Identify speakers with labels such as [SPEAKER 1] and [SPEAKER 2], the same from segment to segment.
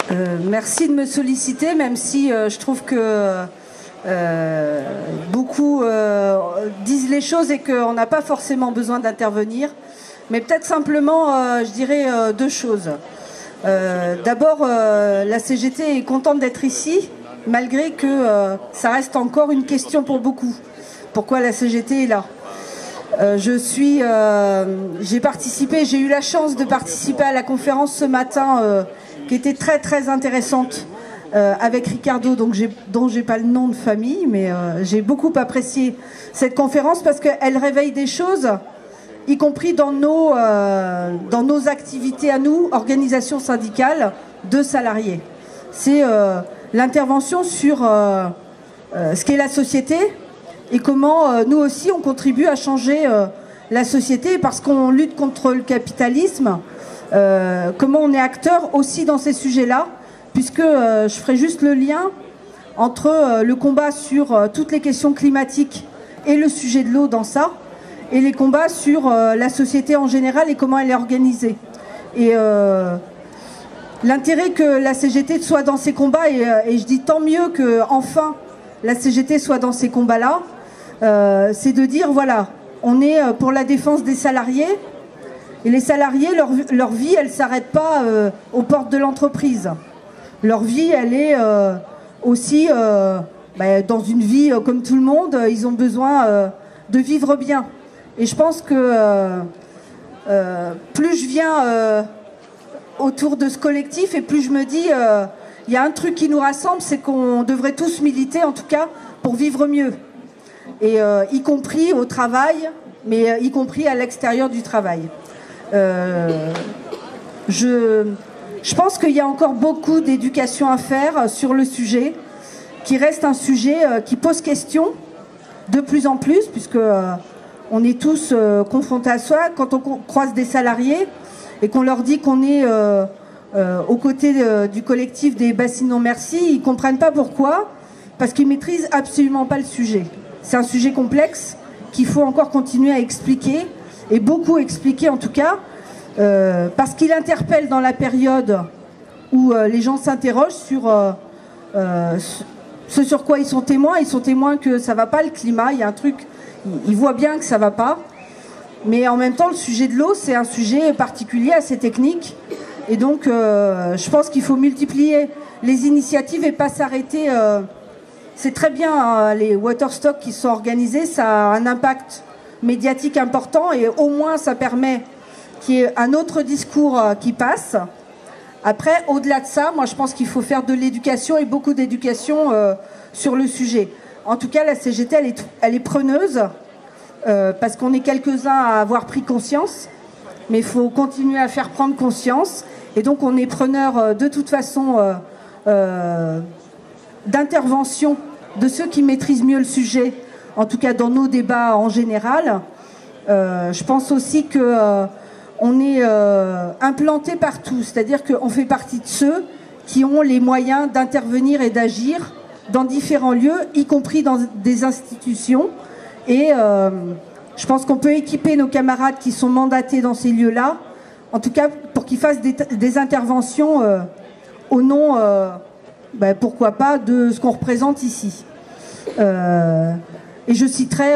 [SPEAKER 1] Merci de me solliciter, même si je trouve que beaucoup disent les choses et qu'on n'a pas forcément besoin d'intervenir. Mais peut-être simplement, je dirais deux choses. D'abord, la CGT est contente d'être ici, malgré que ça reste encore une question pour beaucoup. Pourquoi la CGT est là? J'ai participé, j'ai eu la chance de participer à la conférence ce matin qui était très très intéressante avec Ricardo, dont j'ai pas le nom de famille, mais j'ai beaucoup apprécié cette conférence parce qu'elle réveille des choses, y compris dans nos activités à nous, organisations syndicales de salariés. C'est l'intervention sur ce qu'est la société et comment nous aussi on contribue à changer la société parce qu'on lutte contre le capitalisme, comment on est acteur aussi dans ces sujets-là, puisque je ferai juste le lien entre le combat sur toutes les questions climatiques et le sujet de l'eau dans ça, et les combats sur la société en général et comment elle est organisée. Et l'intérêt que la CGT soit dans ces combats, et je dis tant mieux que enfin la CGT soit dans ces combats-là, c'est de dire voilà, on est pour la défense des salariés, et les salariés, leur vie, elle ne s'arrête pas aux portes de l'entreprise. Leur vie, elle est aussi dans une vie comme tout le monde, ils ont besoin de vivre bien. Et je pense que plus je viens autour de ce collectif et plus je me dis il y a un truc qui nous rassemble, c'est qu'on devrait tous militer en tout cas pour vivre mieux, et y compris au travail, mais y compris à l'extérieur du travail. Je pense qu'il y a encore beaucoup d'éducation à faire sur le sujet, qui reste un sujet qui pose question de plus en plus, puisque on est tous confrontés à ça. Quand on croise des salariés et qu'on leur dit qu'on est aux côtés du collectif des bassines non merci, ils ne comprennent pas pourquoi, parce qu'ils ne maîtrisent absolument pas le sujet. C'est un sujet complexe qu'il faut encore continuer à expliquer, et beaucoup expliquer en tout cas, parce qu'il interpelle dans la période où les gens s'interrogent sur ce sur quoi ils sont témoins. Ils sont témoins que ça ne va pas, le climat, il y a un truc, ils voient bien que ça ne va pas. Mais en même temps, le sujet de l'eau, c'est un sujet particulier, assez technique. Et donc, je pense qu'il faut multiplier les initiatives et pas s'arrêter. C'est très bien, hein, les waterstocks qui sont organisés, ça a un impact médiatique important, et au moins ça permet qu'il y ait un autre discours qui passe. Après, au-delà de ça, moi je pense qu'il faut faire de l'éducation, et beaucoup d'éducation sur le sujet. En tout cas, la CGT, elle est preneuse, parce qu'on est quelques-uns à avoir pris conscience, mais il faut continuer à faire prendre conscience. Et donc on est preneur de toute façon d'intervention de ceux qui maîtrisent mieux le sujet, en tout cas dans nos débats en général. Je pense aussi qu'on est implanté partout, c'est-à-dire qu'on fait partie de ceux qui ont les moyens d'intervenir et d'agir dans différents lieux, y compris dans des institutions. Et je pense qu'on peut équiper nos camarades qui sont mandatés dans ces lieux-là, en tout cas pour qu'ils fassent des interventions au nom, pourquoi pas, de ce qu'on représente ici. Et je citerai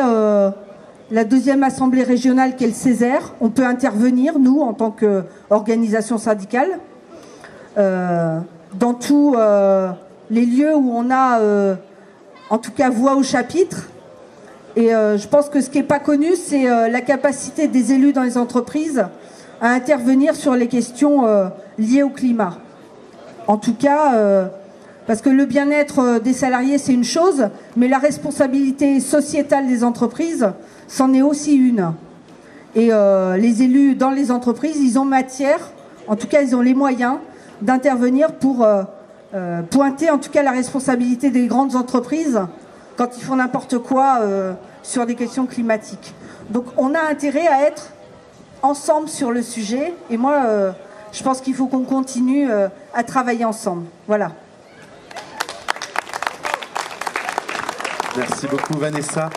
[SPEAKER 1] la deuxième assemblée régionale qui est le Césaire. On peut intervenir, nous, en tant qu'organisation syndicale, dans tous les lieux où on a, en tout cas, voix au chapitre. Et je pense que ce qui n'est pas connu, c'est la capacité des élus dans les entreprises à intervenir sur les questions liées au climat. En tout cas, parce que le bien-être des salariés, c'est une chose, mais la responsabilité sociétale des entreprises, c'en est aussi une. Et les élus dans les entreprises, ils ont matière, en tout cas, ils ont les moyens d'intervenir pour pointer, en tout cas, la responsabilité des grandes entreprises quand ils font n'importe quoi sur des questions climatiques. Donc on a intérêt à être ensemble sur le sujet, et moi je pense qu'il faut qu'on continue à travailler ensemble. Voilà.
[SPEAKER 2] Merci beaucoup Vanessa.